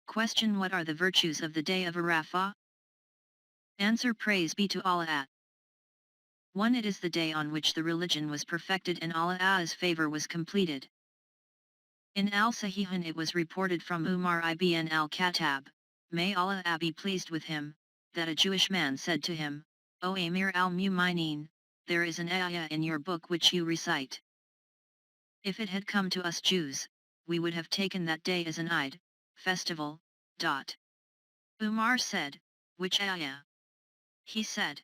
Question: What are the virtues of the day of Arafah? Answer: Praise be to Allah. 1. It is the day on which the religion was perfected and Allah's favor was completed. In Al-Saheehayn it was reported from Umar ibn al-Khattab, may Allah be pleased with him, that a Jewish man said to him, O Ameer al-Mu'minin, there is an aayah in your book which you recite. If it had come to us Jews, we would have taken that day as an Eid, festival. Umar said, which aayah? He said,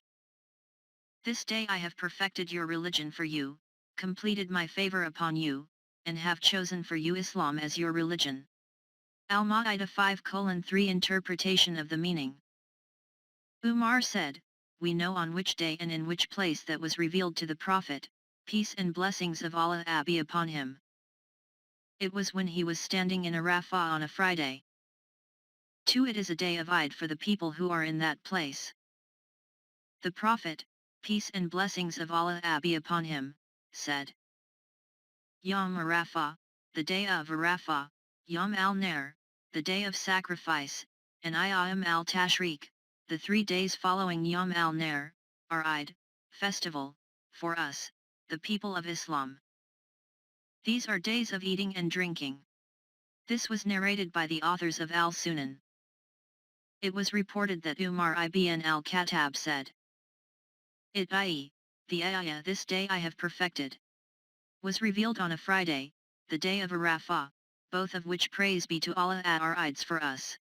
this day I have perfected your religion for you, completed my favor upon you, and have chosen for you Islam as your religion. Al-Maa'idah 5:3 Interpretation of the meaning. Umar said, we know on which day and in which place that was revealed to the Prophet, peace and blessings of Allah be upon him. It was when he was standing in Arafah on a Friday. 2. It is a day of Eid for the people who are in that place. The Prophet, peace and blessings of Allah be upon him, said, Yom Arafah, the day of Arafah, Yom al-Nahr, the day of sacrifice, and Ayyam al-Tashriq, the 3 days following Yom al-Nahr, are Eid, festival, for us, the people of Islam. These are days of eating and drinking. This was narrated by the authors of Al-Sunan. It was reported that Umar ibn al-Khattab said, i.e., the ayah this day I have perfected, was revealed on a Friday, the day of Arafah, both of which praise be to Allah are Eids for us.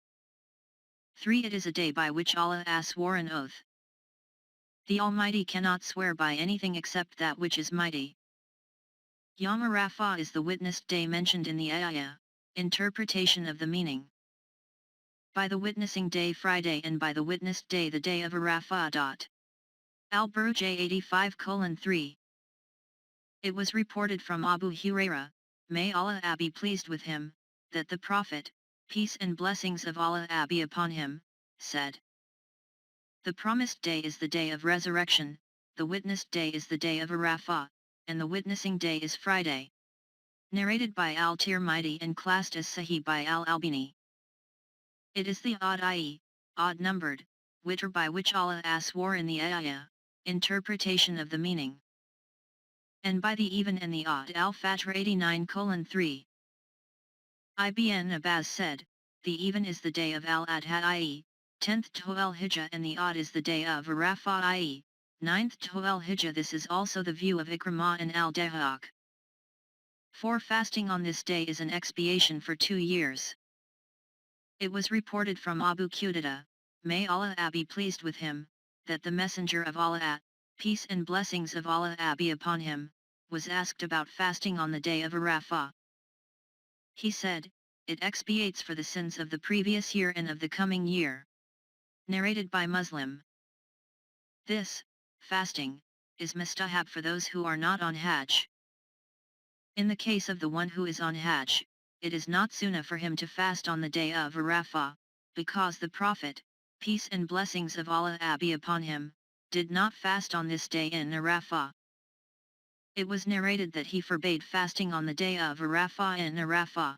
3. It is a day by which Allah swore an oath. The Almighty cannot swear by anything except that which is mighty. Yom Arafah is the witnessed day mentioned in the ayah. Interpretation of the meaning. By the witnessing day Friday and by the witnessed day the day of Arafah. Al-Progeny 85:3. It was reported from Abu Hurairah, may Allah be pleased with him, that the Prophet, peace and blessings of Allah be upon him, said, the promised day is the day of resurrection, the witnessed day is the day of Arafah, and the witnessing day is Friday. Narrated by Al-Tirmidhi and classed as Sahih by Al-Albani. It is the odd, i.e., odd-numbered, witr by which Allah swore in the ayah. Interpretation of the meaning. And by the even and the odd. Al-Fatr 89:3. Ibn Abbas said, the even is the day of Al-Adha, i.e., 10th Dhul-Hijjah, and the odd is the day of Arafah, i.e., 9th Dhul-Hijjah. This is also the view of Ikrimah and Al-Dahhak. 4. Fasting on this day is an expiation for 2 years. It was reported from Abu Qudada, may Allah be pleased with him, that the Messenger of Allah, peace and blessings of Allah be upon him, was asked about fasting on the day of Arafah. He said, it expiates for the sins of the previous year and of the coming year. Narrated by Muslim. This, fasting, is mustahab for those who are not on Hajj. In the case of the one who is on Hajj, it is not sunnah for him to fast on the day of Arafah, because the Prophet, peace and blessings of Allah be upon him, did not fast on this day in Arafah. It was narrated that he forbade fasting on the day of Arafah in Arafah.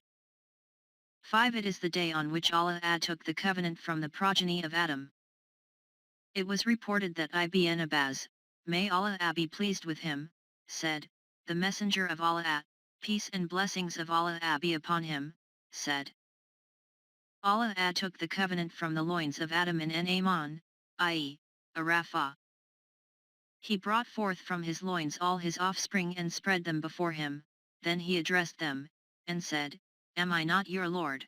5. It is the day on which Allah took the covenant from the progeny of Adam. It was reported that Ibn Abbas, may Allah be pleased with him, said, the Messenger of Allah, peace and blessings of Allah be upon him, said, Allah took the covenant from the loins of Adam in Aman, i.e., Arafah. He brought forth from his loins all his offspring and spread them before him, then he addressed them, and said, Am I not your Lord?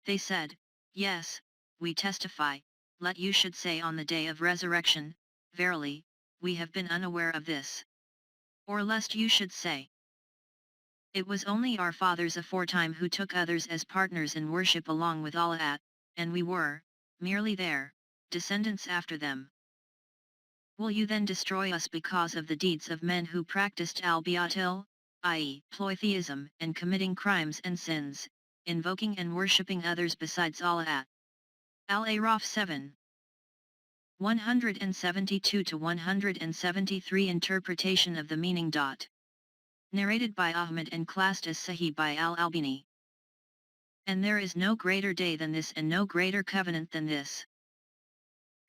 They said, Yes, we testify. Let you should say on the day of resurrection, verily, we have been unaware of this. Or lest you should say, it was only our fathers aforetime who took others as partners in worship along with Allah, and we were, merely their, descendants after them. Will you then destroy us because of the deeds of men who practiced al-Batil, i.e., polytheism and committing crimes and sins, invoking and worshipping others besides Allah? Al-Araf 7. 172-173 Interpretation of the meaning. Narrated by Ahmad and classed as Sahih by Al-Albani. And there is no greater day than this and no greater covenant than this.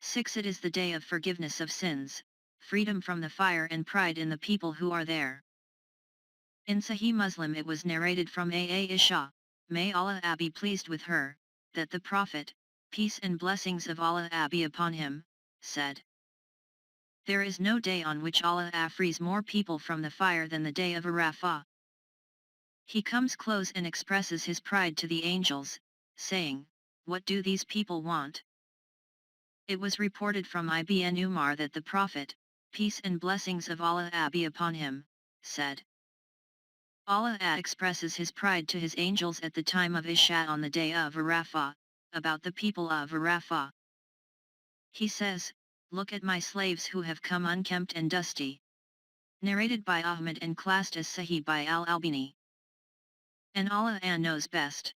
6. It is the day of forgiveness of sins, freedom from the fire and pride in the people who are there. In Sahih Muslim it was narrated from Aisha, may Allah be pleased with her, that the Prophet, peace and blessings of Allah be upon him, said, there is no day on which Allah frees more people from the fire than the day of Arafah. He comes close and expresses his pride to the angels, saying, what do these people want? It was reported from Ibn Umar that the Prophet, peace and blessings of Allah be upon him, said, Allah expresses his pride to his angels at the time of Isha on the day of Arafah, about the people of Arafah. He says, look at my slaves who have come unkempt and dusty. Narrated by Ahmad and classed as Sahih by Al-Albani. And Allah knows best.